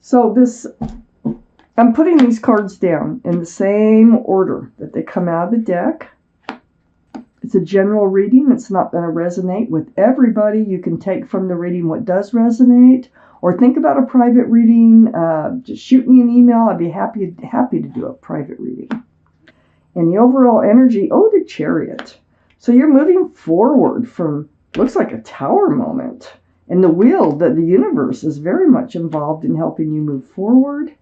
So I'm putting these cards down in the same order that they come out of the deck. It's a general reading. It's not going to resonate with everybody. You can take from the reading what does resonate, or think about a private reading. Just shoot me an email. I'd be happy to do a private reading. And the overall energy, the Chariot. So you're moving forward from, looks like a tower moment. And the wheel, the universe is very much involved in helping you move forward.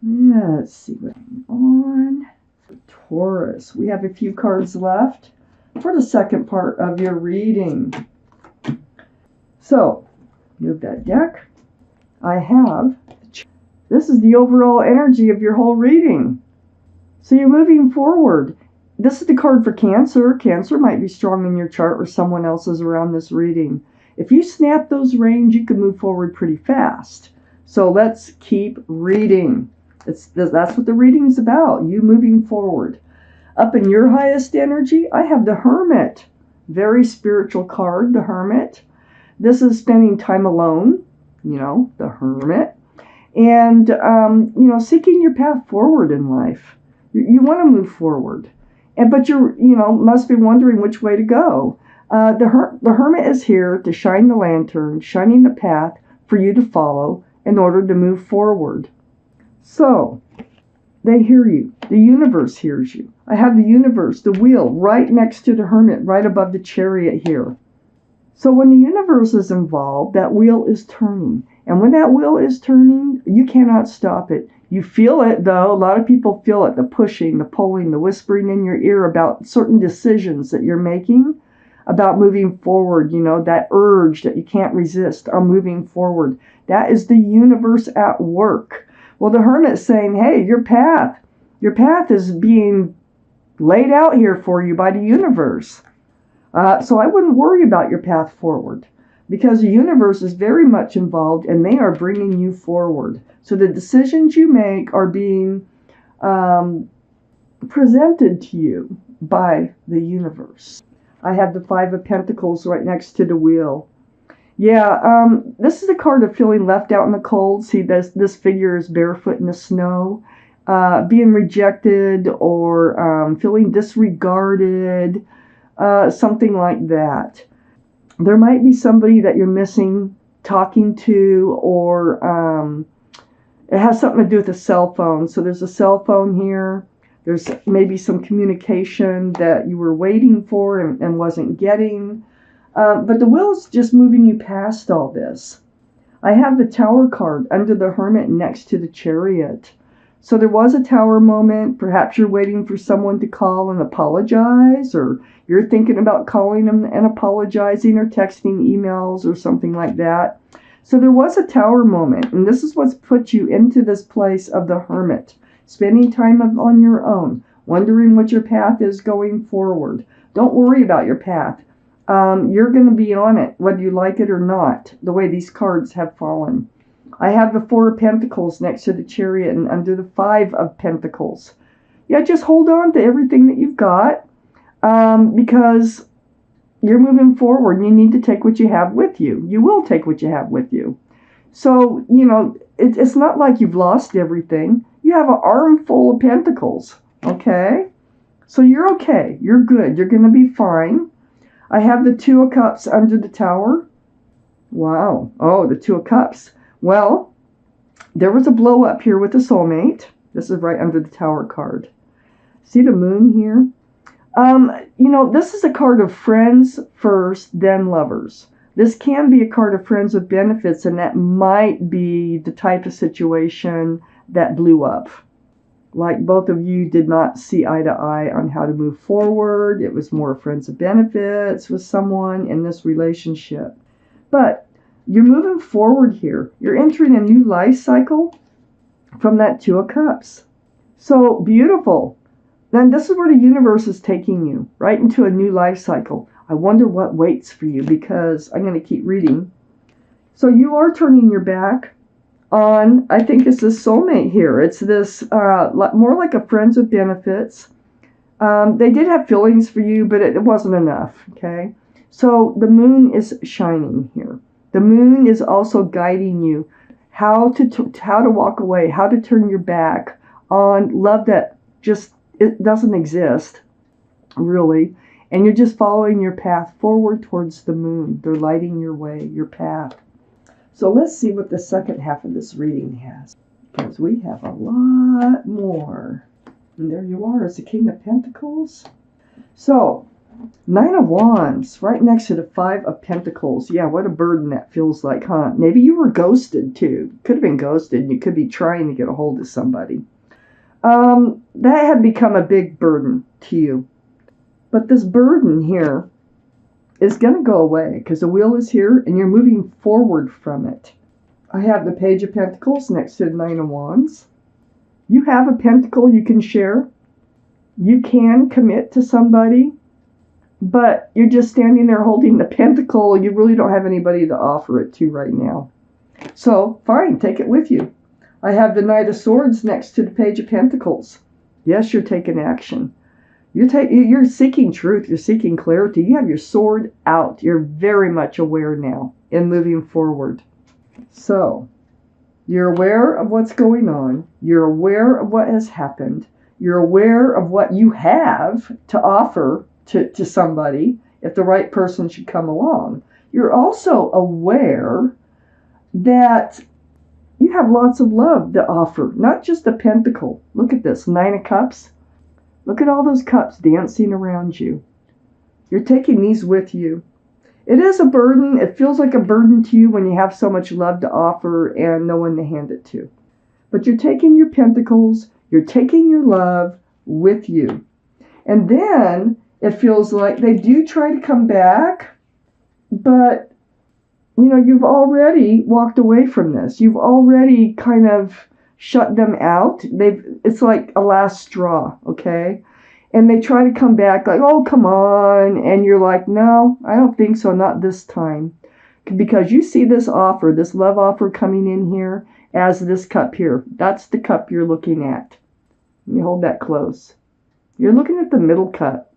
Yeah, let's see what's going on. For Taurus, we have a few cards left for the second part of your reading. So, move that deck. This is the overall energy of your whole reading. So you're moving forward. This is the card for Cancer. Cancer might be strong in your chart or someone else's around this reading. If you snap those reins, you can move forward pretty fast. So let's keep reading. That's what the reading's about, you moving forward. Up in your highest energy, I have the Hermit. Very spiritual card, the Hermit. This is spending time alone, the Hermit. And, seeking your path forward in life. You want to move forward. But you must be wondering which way to go. The Hermit is here to shine the lantern, shining the path for you to follow in order to move forward. So, they hear you. The universe hears you. I have the universe, the wheel, right next to the Hermit, right above the Chariot here. So when the universe is involved, that wheel is turning. And when that wheel is turning, you cannot stop it. You feel it, though. A lot of people feel it, the pushing, the pulling, the whispering in your ear about certain decisions that you're making, about moving forward, that urge that you can't resist on moving forward. That is the universe at work. Well, the Hermit's saying, hey, your path is being laid out here for you by the universe. So I wouldn't worry about your path forward, because the universe is very much involved and they are bringing you forward. So the decisions you make are being presented to you by the universe. I have the Five of Pentacles right next to the wheel. Yeah, this is a card of feeling left out in the cold. See, this figure is barefoot in the snow, being rejected or feeling disregarded, something like that. There might be somebody that you're missing talking to, or it has something to do with a cell phone. So there's a cell phone here. There's maybe some communication that you were waiting for and wasn't getting. But the wheel is just moving you past all this. I have the Tower card under the Hermit next to the Chariot. So there was a Tower moment. Perhaps you're waiting for someone to call and apologize, or you're thinking about calling them and apologizing, or texting emails or something like that. So there was a Tower moment, and this is what's put you into this place of the Hermit. Spending time on your own, wondering what your path is going forward. Don't worry about your path. You're going to be on it, whether you like it or not, the way these cards have fallen. I have the Four of Pentacles next to the Chariot and under the Five of Pentacles. Yeah, just hold on to everything that you've got, because you're moving forward and you need to take what you have with you. You will take what you have with you. So, it's not like you've lost everything. You have an armful of pentacles, okay? So you're okay. You're good. You're going to be fine. I have the Two of Cups under the Tower. Wow. Oh, the Two of Cups. Well, there was a blow up here with a soulmate. This is right under the Tower card. See the Moon here? This is a card of friends first, then lovers. This can be a card of friends with benefits, and that might be the type of situation that blew up. Like both of you did not see eye to eye on how to move forward. It was more friends with benefits with someone in this relationship. But you're moving forward here. You're entering a new life cycle from that Two of Cups. So beautiful. Then this is where the universe is taking you, right into a new life cycle. I wonder what waits for you, because I'm going to keep reading. So you are turning your back on, I think it's this soulmate here. It's this, more like a friends with benefits. They did have feelings for you, but it wasn't enough, okay? So the Moon is shining here. The Moon is also guiding you. how to walk away, how to turn your back on love that just it doesn't exist, really. And you're just following your path forward towards the moon. They're lighting your way, your path. So let's see what the second half of this reading has, because we have a lot more. And there you are, it's the King of Pentacles. So, Nine of Wands, right next to the Five of Pentacles. Yeah, what a burden that feels like, huh? Maybe you were ghosted, too. Could have been ghosted. You could be trying to get a hold of somebody. That had become a big burden to you. But this burden here is going to go away because the wheel is here and you're moving forward from it. I have the Page of Pentacles next to the Nine of Wands. You have a pentacle you can share. You can commit to somebody, but you're just standing there holding the pentacle. You really don't have anybody to offer it to right now. So, fine, take it with you. I have the Knight of Swords next to the Page of Pentacles. Yes, you're taking action. You're seeking truth. You're seeking clarity. You have your sword out. You're very much aware now in moving forward. So, you're aware of what's going on. You're aware of what has happened. You're aware of what you have to offer to somebody if the right person should come along. You're also aware that you have lots of love to offer, not just a pentacle. Look at this, Nine of Cups. Look at all those cups dancing around you. You're taking these with you. It is a burden. It feels like a burden to you when you have so much love to offer and no one to hand it to. But you're taking your pentacles, you're taking your love with you. And then it feels like they do try to come back, but you've already walked away from this. You've already kind of shut them out. It's like a last straw, okay? And they try to come back like, oh, come on. And you're like, no, I don't think so, not this time. Because you see this offer, this love offer coming in here as this cup here. That's the cup you're looking at. Let me hold that close. You're looking at the middle cup.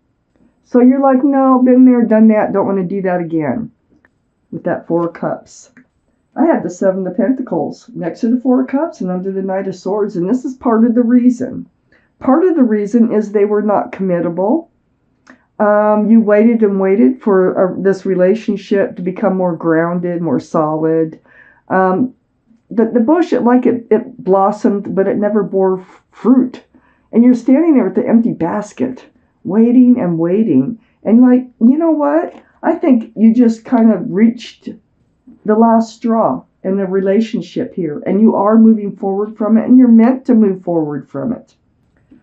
So you're like, no, been there, done that, don't want to do that again. With that Four of Cups. I have the Seven of Pentacles next to the Four of Cups and under the Knight of Swords, and this is part of the reason. Part of the reason is they were not committable. You waited and waited for this relationship to become more grounded, more solid. The bush, it blossomed, but it never bore fruit. And you're standing there with the empty basket, waiting and waiting. And like, you know what? I think you just kind of reached the last straw in the relationship here. And you are moving forward from it. And you're meant to move forward from it.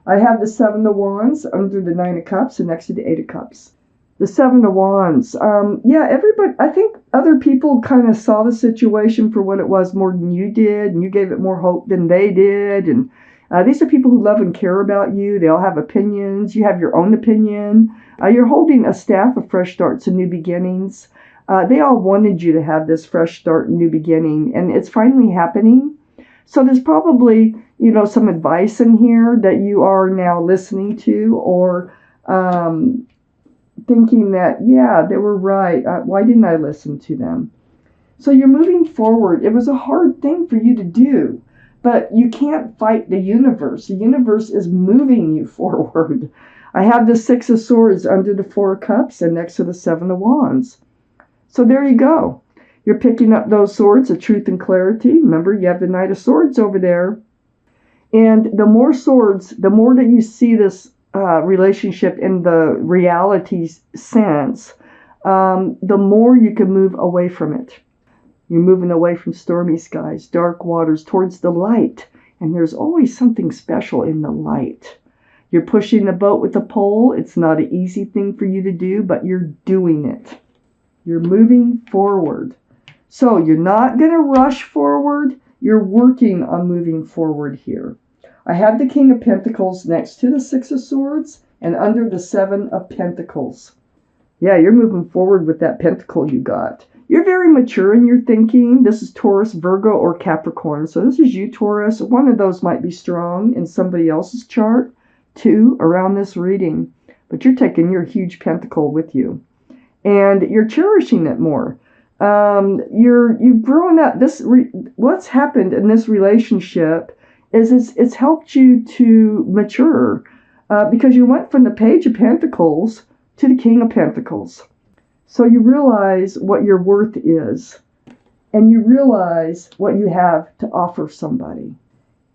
I have the Seven of Wands under the Nine of Cups and next to the Eight of Cups. The Seven of Wands. Everybody, I think other people kind of saw the situation for what it was more than you did. And you gave it more hope than they did. And these are people who love and care about you. They all have opinions. You have your own opinion. You're holding a staff of fresh starts and new beginnings. They all wanted you to have this fresh start and new beginning. And it's finally happening. So there's probably, some advice in here that you are now listening to or thinking that, yeah, they were right. Why didn't I listen to them? So you're moving forward. It was a hard thing for you to do, but you can't fight the universe. The universe is moving you forward. I have the Six of Swords under the Four of Cups and next to the Seven of Wands. So there you go. You're picking up those swords of truth and clarity. Remember, you have the Knight of Swords over there. And the more swords, the more that you see this relationship in the reality sense, the more you can move away from it. You're moving away from stormy skies, dark waters, towards the light. And there's always something special in the light. You're pushing the boat with a pole. It's not an easy thing for you to do, but you're doing it. You're moving forward. So you're not going to rush forward. You're working on moving forward here. I have the King of Pentacles next to the Six of Swords and under the Seven of Pentacles. Yeah, you're moving forward with that pentacle you got. You're very mature in your thinking. This is Taurus, Virgo, or Capricorn. So this is you, Taurus. One of those might be strong in somebody else's chart, too, around this reading. But you're taking your huge pentacle with you. And you're cherishing it more. You've grown up. What's happened in this relationship is it's helped you to mature, because you went from the Page of Pentacles to the King of Pentacles. So you realize what your worth is, and you realize what you have to offer somebody.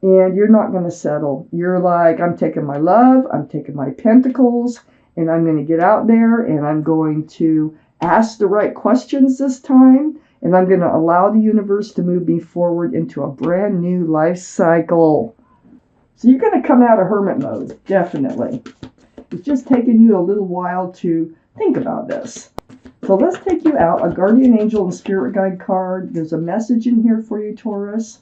And you're not going to settle. You're like, I'm taking my love, I'm taking my pentacles, and I'm going to get out there, and I'm going to ask the right questions this time, and I'm going to allow the universe to move me forward into a brand new life cycle. So you're going to come out of hermit mode, definitely. It's just taking you a little while to think about this. So let's take you out, a guardian angel and spirit guide card. There's a message in here for you, Taurus.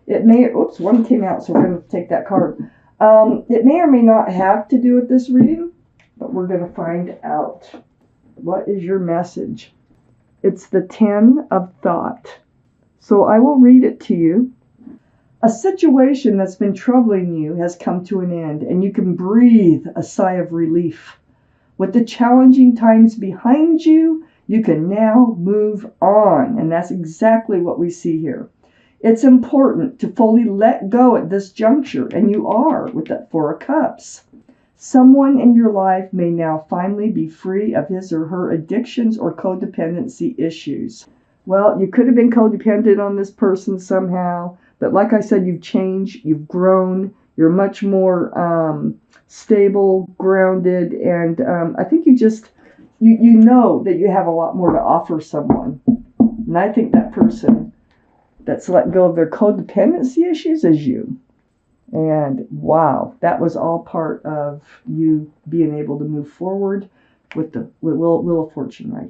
It may, oops, one came out, so we're going to take that card. It may or may not have to do with this reading, but we're going to find out. What is your message? It's the 10 of thought. So I will read it to you. A situation that's been troubling you has come to an end, and you can breathe a sigh of relief. With the challenging times behind you, you can now move on. And that's exactly what we see here. It's important to fully let go at this juncture, and you are with that Four of Cups. Someone in your life may now finally be free of his or her addictions or codependency issues. Well, you could have been codependent on this person somehow, but like I said, you've changed, you've grown, you're much more stable, grounded, and I think you know that you have a lot more to offer someone. And I think that person that's let go of their codependency issues is you. And wow, that was all part of you being able to move forward with the Wheel of Fortune right